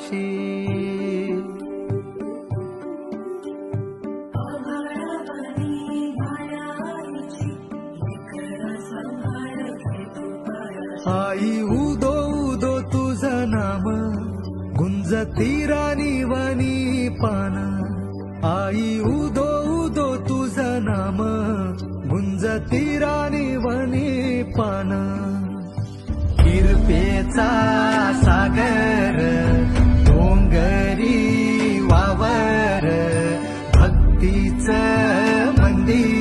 पाशी. आई उदो उदो तुझं नाम गुंजती राणी वनी पान. आई उदो उदो तुझं नाम गुंजती राणी वनी पान. कृपेचा सागर डोंगरी वावर भक्तीचं मंदिर